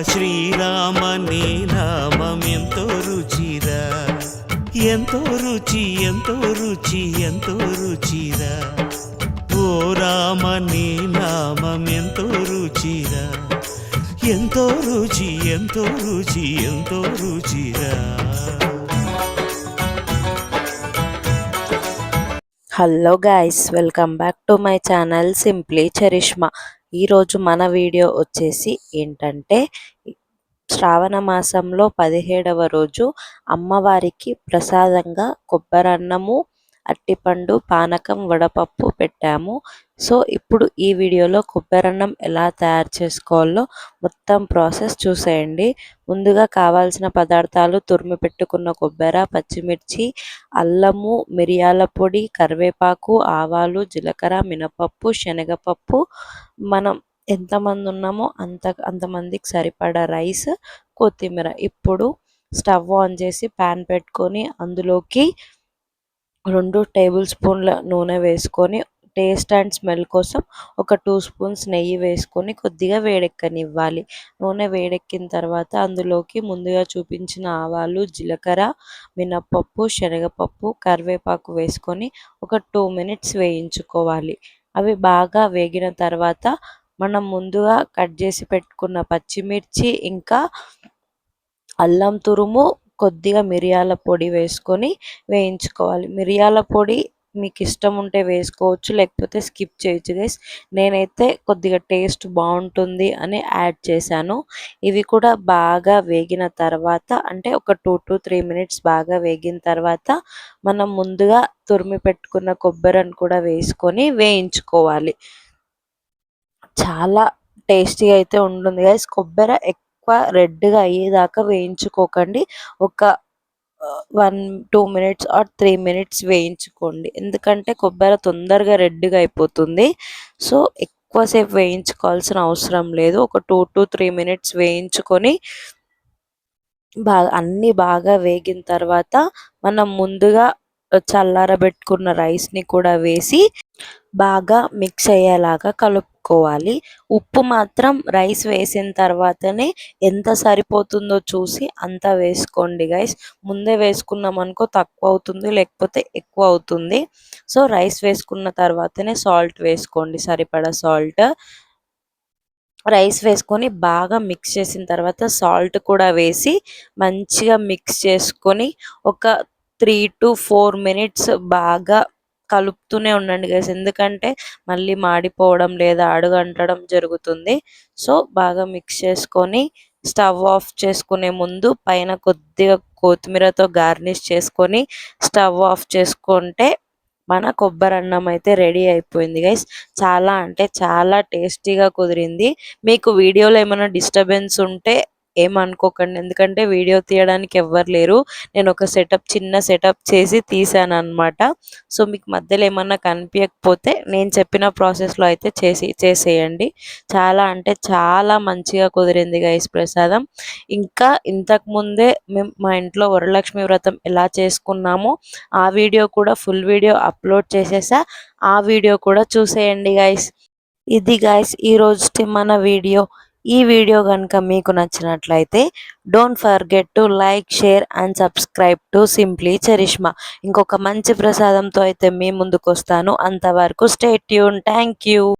శ్రీరామ నీ నామం ఎంతో రుచిరా, ఎంతో రుచి ఎంతో రుచి ఎంతో రుచిరా. ఓ రామ నీ నామం ఎంతో రుచిరా, ఎంతో రుచి ఎంతో రుచి ఎంతో రుచిరా. Hello guys, welcome back to my channel simply Charishma. ఈరోజు మన వీడియో వచ్చేసి ఏంటంటే, శ్రావణ మాసంలో 17వ రోజు అమ్మవారికి ప్రసాదంగా కొబ్బరన్నము, అట్టిపండు, పానకం, వడపప్పు పెట్టాము. సో ఇప్పుడు ఈ వీడియోలో కొబ్బరన్నం ఎలా తయారు చేసుకోవాలో మొత్తం ప్రాసెస్ చూసేయండి. ముందుగా కావాల్సిన పదార్థాలు: తురిమి పెట్టుకున్న కొబ్బరి, పచ్చిమిర్చి, అల్లము, మిరియాల పొడి, కరివేపాకు, ఆవాలు, జీలకర్ర, మినపప్పు, శనగపప్పు, మనం ఎంతమంది ఉన్నామో అంతమందికి సరిపడా రైస్, కొత్తిమీర. ఇప్పుడు స్టవ్ ఆన్ చేసి ప్యాన్ పెట్టుకొని అందులోకి 2 టేబుల్ స్పూన్ల నూనె వేసుకొని, టేస్ట్ అండ్ స్మెల్ కోసం ఒక 2 స్పూన్స్ నెయ్యి వేసుకొని కొద్దిగా వేడెక్కనివ్వాలి. నూనె వేడెక్కిన తర్వాత అందులోకి ముందుగా చూపించిన ఆవాలు, జీలకర్ర, మినపప్పు, శనగపప్పు, కరివేపాకు వేసుకొని ఒక 2 మినిట్స్ వేయించుకోవాలి. అవి బాగా వేగిన తర్వాత మనం ముందుగా కట్ చేసి పెట్టుకున్న పచ్చిమిర్చి, ఇంకా అల్లం తురుము, కొద్దిగా మిరియాల పొడి వేసుకొని వేయించుకోవాలి. మిరియాల పొడి మీకు ఇష్టం ఉంటే వేసుకోవచ్చు, లేకపోతే స్కిప్ చేయొచ్చు గైస్. నేనైతే కొద్దిగా టేస్ట్ బాగుంటుంది అని యాడ్ చేశాను. ఇవి కూడా బాగా వేగిన తర్వాత, అంటే ఒక 2 to 3 మినిట్స్ బాగా వేగిన తర్వాత మనం ముందుగా తురిమి పెట్టుకున్న కొబ్బరిని కూడా వేసుకొని వేయించుకోవాలి. చాలా టేస్టీగా అయితే ఉంటుంది గైస్. కొబ్బరి ఎక్కువ రెడ్గా అయ్యేదాకా వేయించుకోకండి. ఒక 1-2 మినిట్స్ ఆర్ 3 మినిట్స్ వేయించుకోండి, ఎందుకంటే కొబ్బరి తొందరగా రెడ్గా అయిపోతుంది. సో ఎక్కువసేపు వేయించుకోవాల్సిన అవసరం లేదు. ఒక 2 to 3 మినిట్స్ వేయించుకొని అన్నీ బాగా వేగిన తర్వాత మనం ముందుగా చల్లారబెట్టుకున్న రైస్ని కూడా వేసి బాగా మిక్స్ అయ్యేలాగా కలుపుకోవాలి. ఉప్పు మాత్రం రైస్ వేసిన తర్వాతనే ఎంత సరిపోతుందో చూసి అంత వేసుకోండి గైస్. ముందే వేసుకున్నాం అనుకో తక్కువ అవుతుంది, లేకపోతే ఎక్కువ అవుతుంది. సో రైస్ వేసుకున్న తర్వాతనే సాల్ట్ వేసుకోండి, సరిపడా సాల్ట్. రైస్ వేసుకొని బాగా మిక్స్ చేసిన తర్వాత సాల్ట్ కూడా వేసి మంచిగా మిక్స్ చేసుకొని ఒక 3 to 4 మినిట్స్ బాగా కలుపుతూనే ఉండండి గైస్, ఎందుకంటే మళ్ళీ మాడిపోవడం లేదా అడుగంటడం జరుగుతుంది. సో బాగా మిక్స్ చేసుకొని స్టవ్ ఆఫ్ చేసుకునే ముందు పైన కొద్దిగా కొత్తిమీరతో గార్నిష్ చేసుకొని స్టవ్ ఆఫ్ చేసుకుంటే మన కొబ్బరన్నం అయితే రెడీ అయిపోయింది గైస్. చాలా అంటే చాలా టేస్టీగా కుదిరింది. మీకు వీడియోలో ఏమైనా డిస్టర్బెన్స్ ఉంటే ఏమనుకోకండి, ఎందుకంటే వీడియో తీయడానికి ఎవ్వరు లేరు. నేను ఒక చిన్న సెటప్ చేసి తీసాను అనమాట. సో మీకు మధ్యలో ఏమన్నా కనిపించకపోతే నేను చెప్పిన ప్రాసెస్లో అయితే చేసేయండి. చాలా అంటే చాలా మంచిగా కుదిరింది గైస్ ప్రసాదం. ఇంకా ఇంతకుముందే మేము మా ఇంట్లో వరలక్ష్మి వ్రతం ఎలా చేసుకున్నామో ఆ వీడియో కూడా ఫుల్ వీడియో అప్లోడ్ చేసేసా. ఆ వీడియో కూడా చూసేయండి గైస్. ఇది గైస్ ఈరోజు మన వీడియో. ఈ వీడియో కనుక మీకు నచ్చినట్లయితే don't forget to like, share and subscribe to simply Charishma. ఇంకొక మంచి ప్రసాదంతో అయితే మీ ముందుకు వస్తాను. అంతవరకు స్టే ట్యూన్. Thank you.